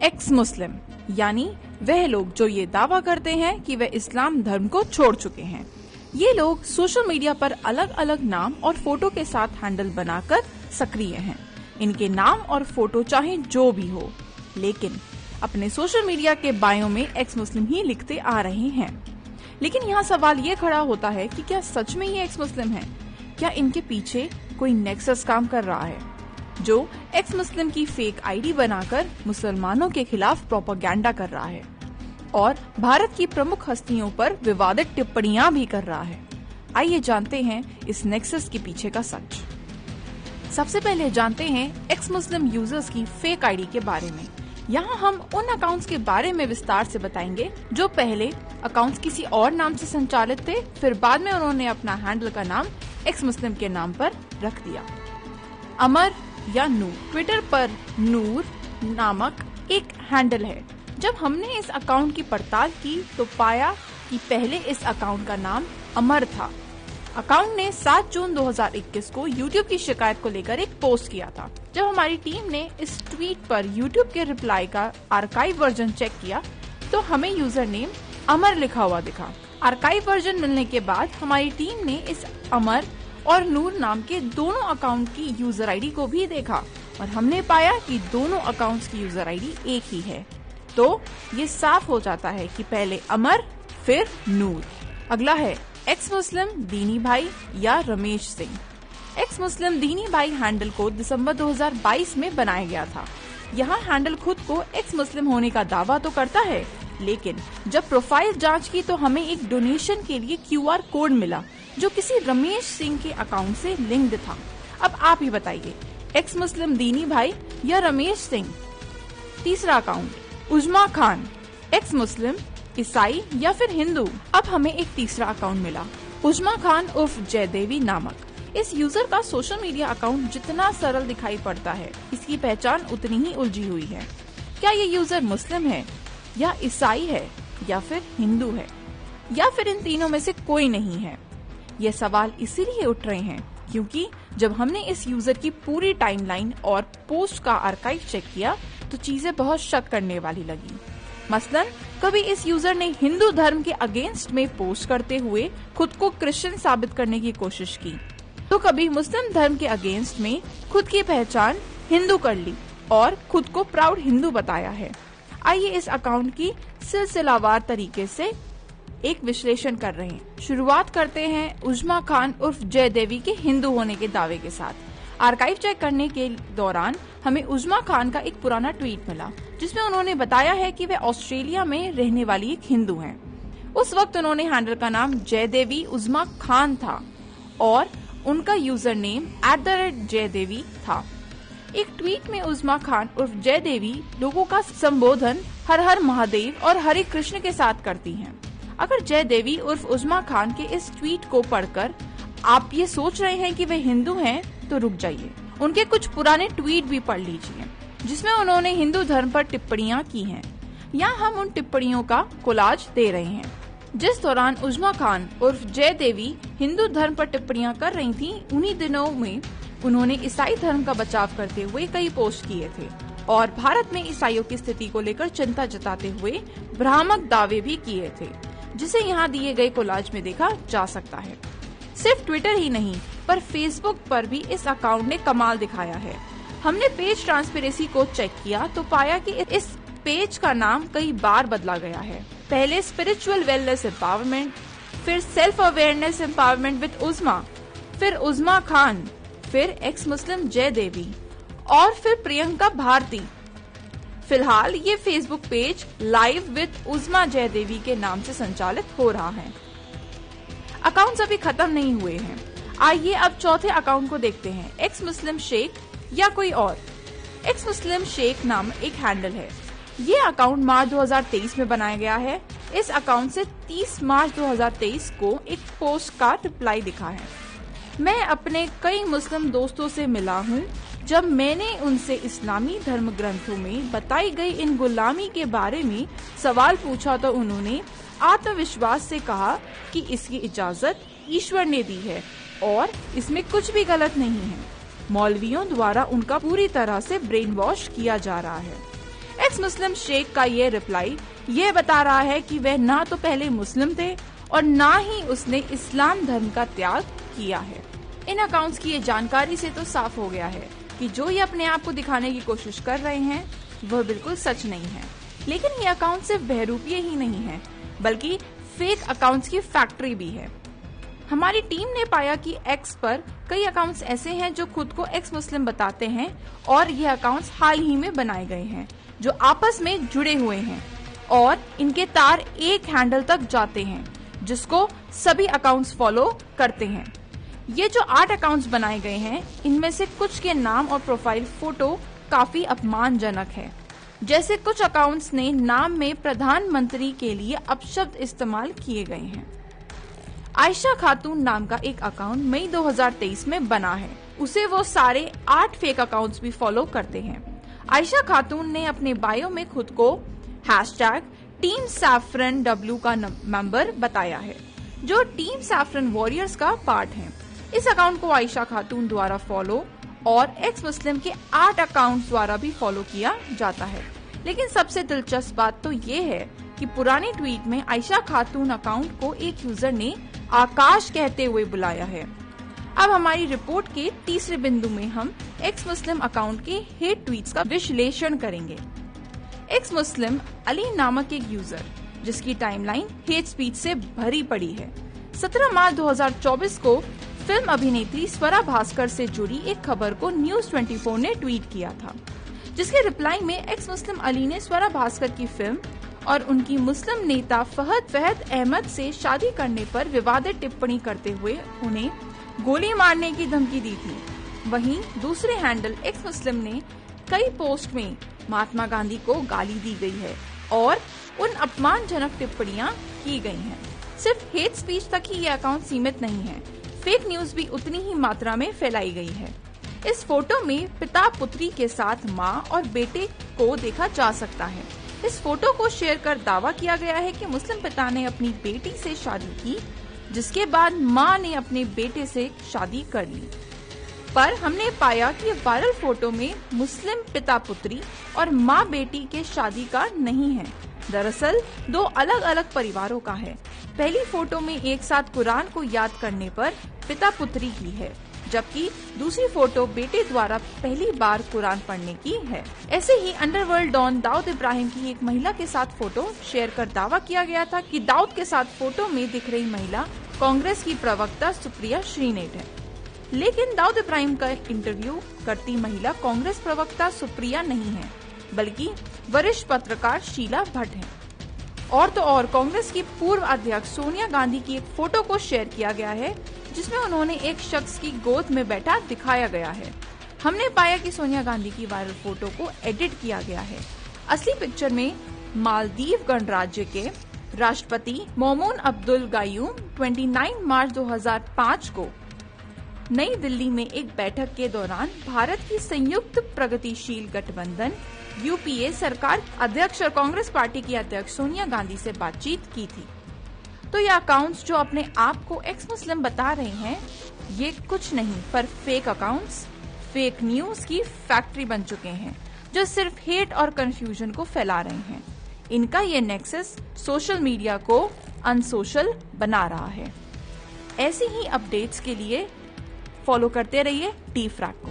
X मुस्लिम यानी वह लोग जो ये दावा करते हैं कि वे इस्लाम धर्म को छोड़ चुके हैं। ये लोग सोशल मीडिया पर अलग अलग नाम और फोटो के साथ हैंडल बनाकर सक्रिय हैं। इनके नाम और फोटो चाहे जो भी हो, लेकिन अपने सोशल मीडिया के बायो में एक्स मुस्लिम ही लिखते आ रहे हैं। लेकिन यहाँ सवाल ये खड़ा होता है कि क्या सच में ये एक्स मुस्लिम है? क्या इनके पीछे कोई नेक्सस काम कर रहा है जो एक्स मुस्लिम की फेक आईडी बनाकर मुसलमानों के खिलाफ प्रोपेगेंडा कर रहा है और भारत की प्रमुख हस्तियों पर विवादित टिप्पणियां भी कर रहा है? आइए जानते हैं इस नेक्सस के पीछे का सच। सबसे पहले जानते हैं एक्स मुस्लिम यूजर्स की फेक आईडी के बारे में। यहाँ हम उन अकाउंट्स के बारे में विस्तार से बताएंगे जो पहले अकाउंट्स किसी और नाम से संचालित थे, फिर बाद में उन्होंने अपना हैंडल का नाम एक्स मुस्लिम के नाम पर रख दिया। अमर या नूर, ट्विटर पर नूर नामक एक हैंडल है। जब हमने इस अकाउंट की पड़ताल की तो पाया कि पहले इस अकाउंट का नाम अमर था। अकाउंट ने 7 जून 2021 को YouTube की शिकायत को लेकर एक पोस्ट किया था। जब हमारी टीम ने इस ट्वीट पर YouTube के रिप्लाई का आर्काइव वर्जन चेक किया तो हमें यूजर नेम अमर लिखा हुआ दिखा। आर्काइव वर्जन मिलने के बाद हमारी टीम ने इस अमर और नूर नाम के दोनों अकाउंट की यूजर आईडी को भी देखा और हमने पाया कि दोनों अकाउंट्स की यूजर आईडी एक ही है। तो ये साफ हो जाता है कि पहले अमर फिर नूर। अगला है एक्स मुस्लिम दीनी भाई या रमेश सिंह। एक्स मुस्लिम दीनी भाई हैंडल को दिसंबर 2022 में बनाया गया था। यहाँ हैंडल खुद को एक्स मुस्लिम होने का दावा तो करता है, लेकिन जब प्रोफाइल जांच की तो हमें एक डोनेशन के लिए QR कोड मिला जो किसी रमेश सिंह के अकाउंट से लिंक्ड था। अब आप ही बताइए, एक्स मुस्लिम दीनी भाई या रमेश सिंह? तीसरा अकाउंट उजमा खान, एक्स मुस्लिम, ईसाई या फिर हिंदू? अब हमें एक तीसरा अकाउंट मिला, उजमा खान उर्फ जयदेवी नामक। इस यूजर का सोशल मीडिया अकाउंट जितना सरल दिखाई पड़ता है, इसकी पहचान उतनी ही उलझी हुई है। क्या ये यूजर मुस्लिम है या ईसाई है या फिर हिंदू है या फिर इन तीनों में से कोई नहीं है? ये सवाल इसीलिए उठ रहे हैं क्योंकि जब हमने इस यूजर की पूरी टाइमलाइन और पोस्ट का आर्काइव चेक किया तो चीजें बहुत शक करने वाली लगी। मसलन कभी इस यूजर ने हिंदू धर्म के अगेंस्ट में पोस्ट करते हुए खुद को क्रिश्चियन साबित करने की कोशिश की, तो कभी मुस्लिम धर्म के अगेंस्ट में खुद की पहचान हिंदू कर ली और खुद को प्राउड हिंदू बताया है। आइए इस अकाउंट की सिलसिलावार तरीके से एक विश्लेषण कर रहे हैं। शुरुआत करते हैं उजमा खान उर्फ जयदेवी के हिंदू होने के दावे के साथ। आर्काइव चेक करने के दौरान हमें उजमा खान का एक पुराना ट्वीट मिला जिसमें उन्होंने बताया है कि वे ऑस्ट्रेलिया में रहने वाली एक हिंदू हैं। उस वक्त उन्होंने हैंडल का नाम जयदेवी उजमा खान था और उनका यूजर नेम @जयदेवी था। एक ट्वीट में उजमा खान उर्फ जयदेवी लोगों का संबोधन हर हर महादेव और हरे कृष्ण के साथ करती हैं। अगर जयदेवी उर्फ उजमा खान के इस ट्वीट को पढ़कर आप ये सोच रहे हैं कि वे हिंदू हैं तो रुक जाइए, उनके कुछ पुराने ट्वीट भी पढ़ लीजिए जिसमें उन्होंने हिंदू धर्म पर टिप्पणियां की हैं। यहाँ हम उन टिप्पणियों का कोलाज दे रहे हैं। जिस दौरान उजमा खान उर्फ जयदेवी हिंदू धर्म पर टिप्पणियां कर रही थी, उन्हीं दिनों में उन्होंने ईसाई धर्म का बचाव करते हुए कई पोस्ट किए थे और भारत में ईसाइयों की स्थिति को लेकर चिंता जताते हुए भ्रामक दावे भी किए थे, जिसे यहाँ दिए गए कोलाज में देखा जा सकता है। सिर्फ ट्विटर ही नहीं पर फेसबुक पर भी इस अकाउंट ने कमाल दिखाया है। हमने पेज ट्रांसपेरेंसी को चेक किया तो पाया कि इस पेज का नाम कई बार बदला गया है। पहले स्पिरिचुअल वेलनेस एम्पावरमेंट, फिर self awareness empowerment with Uzma, फिर उजमा खान, फिर एक्स मुस्लिम जयदेवी और फिर प्रियंका भारती। फिलहाल ये Facebook page live with Uzma Jaydevi के नाम से संचालित हो रहा है। अकाउंट्स अभी खत्म नहीं हुए हैं। आइए अब चौथे अकाउंट को देखते हैं, एक्स मुस्लिम शेख या कोई और। एक्स मुस्लिम शेख नाम एक हैंडल है। ये अकाउंट मार्च 2023 में बनाया गया है। इस अकाउंट से 30 मार्च 2023 को एक पोस्ट का रिप्लाई दिखा है। मैं अपने कई मुस्लिम दोस्तों से मिला हूँ। जब मैंने उनसे इस्लामी धर्म ग्रंथों में बताई गई इन गुलामी के बारे में सवाल पूछा तो उन्होंने आत्मविश्वास से कहा कि इसकी इजाजत ईश्वर ने दी है और इसमें कुछ भी गलत नहीं है। मौलवियों द्वारा उनका पूरी तरह से ब्रेन वॉश किया जा रहा है। एक्स मुस्लिम शेख का ये रिप्लाई ये बता रहा है कि वह ना तो पहले मुस्लिम थे और ना ही उसने इस्लाम धर्म का त्याग किया है। इन अकाउंट्स की ये जानकारी से तो साफ हो गया है कि जो ये अपने आप को दिखाने की कोशिश कर रहे हैं वह बिल्कुल सच नहीं है। लेकिन ये अकाउंट सिर्फ बहरूपिये ही नहीं है, बल्कि फेक अकाउंट्स की फैक्ट्री भी है। हमारी टीम ने पाया कि एक्स पर कई अकाउंट्स ऐसे हैं जो खुद को एक्स मुस्लिम बताते हैं और ये अकाउंट्स हाल ही में बनाए गए हैं जो आपस में जुड़े हुए हैं और इनके तार एक हैंडल तक जाते हैं जिसको सभी अकाउंट्स फॉलो करते हैं। ये जो 8 अकाउंट्स बनाए गए हैं इनमें से कुछ के नाम और प्रोफाइल फोटो काफी अपमानजनक है। जैसे कुछ अकाउंट्स ने नाम में प्रधानमंत्री के लिए अपशब्द इस्तेमाल किए गए हैं। आयशा खातून नाम का एक अकाउंट मई 2023 में बना है। उसे वो सारे 8 फेक अकाउंट्स भी फॉलो करते हैं। आयशा खातून ने अपने बायो में खुद को #टीम सैफरन W का मेंबर बताया है, जो टीम सैफरन वॉरियर्स का पार्ट है। इस अकाउंट को आयशा खातून द्वारा फॉलो और एक्स मुस्लिम के 8 अकाउंट द्वारा भी फॉलो किया जाता है। लेकिन सबसे दिलचस्प बात तो ये है कि पुराने ट्वीट में आयशा खातून अकाउंट को एक यूजर ने आकाश कहते हुए बुलाया है। अब हमारी रिपोर्ट के तीसरे बिंदु में हम एक्स मुस्लिम अकाउंट के हेट ट्वीट्स का विश्लेषण करेंगे। एक्स मुस्लिम अली नामक एक यूजर जिसकी टाइमलाइन हेट स्पीच से भरी पड़ी है, 17 मार्च 2024 को फिल्म अभिनेत्री स्वरा भास्कर से जुड़ी एक खबर को न्यूज 24 ने ट्वीट किया था, जिसके रिप्लाई में एक्स मुस्लिम अली ने स्वरा भास्कर की फिल्म और उनकी मुस्लिम नेता फहद अहमद से शादी करने पर विवादित टिप्पणी करते हुए उन्हें गोली मारने की धमकी दी थी। वहीं दूसरे हैंडल एक्स मुस्लिम ने कई पोस्ट में महात्मा गांधी को गाली दी गई है और उन अपमानजनक टिप्पणियां की गई हैं। सिर्फ हेट स्पीच तक ही ये अकाउंट सीमित नहीं है, फेक न्यूज भी उतनी ही मात्रा में फैलाई गई है। इस फोटो में पिता पुत्री के साथ मां और बेटे को देखा जा सकता है। इस फोटो को शेयर कर दावा किया गया है कि मुस्लिम पिता ने अपनी बेटी से शादी की, जिसके बाद मां ने अपने बेटे से शादी कर ली। पर हमने पाया कि वायरल फोटो में मुस्लिम पिता पुत्री और मां बेटी के शादी का नहीं है, दरअसल 2 अलग अलग परिवारों का है। पहली फोटो में एक साथ कुरान को याद करने पर पिता पुत्री की है, जबकि दूसरी फोटो बेटे द्वारा पहली बार कुरान पढ़ने की है। ऐसे ही अंडरवर्ल्ड डॉन दाऊद इब्राहिम की एक महिला के साथ फोटो शेयर कर दावा किया गया था कि दाऊद के साथ फोटो में दिख रही महिला कांग्रेस की प्रवक्ता सुप्रिया श्रीनेट है। लेकिन दाऊद इब्राहिम का इंटरव्यू करती महिला कांग्रेस प्रवक्ता सुप्रिया नहीं है, बल्कि वरिष्ठ पत्रकार शीला भट्ट है। और तो और कांग्रेस की पूर्व अध्यक्ष सोनिया गांधी की एक फोटो को शेयर किया गया है, जिसमें उन्होंने एक शख्स की गोद में बैठा दिखाया गया है। हमने पाया कि सोनिया गांधी की वायरल फोटो को एडिट किया गया है। असली पिक्चर में मालदीव गणराज्य के राष्ट्रपति मोमून अब्दुल गायूम 29 मार्च 2005 को नई दिल्ली में एक बैठक के दौरान भारत की संयुक्त प्रगतिशील गठबंधन यूपीए सरकार अध्यक्ष और कांग्रेस पार्टी की अध्यक्ष सोनिया गांधी से बातचीत की थी। तो ये अकाउंट्स जो अपने आप को एक्स मुस्लिम बता रहे हैं, ये कुछ नहीं पर फेक अकाउंट्स, फेक न्यूज की फैक्ट्री बन चुके हैं, जो सिर्फ हेट और कंफ्यूजन को फैला रहे हैं। इनका ये नेक्सस सोशल मीडिया को अनसोशल बना रहा है। ऐसी ही अपडेट्स के लिए फॉलो करते रहिए टी फ्रैक को।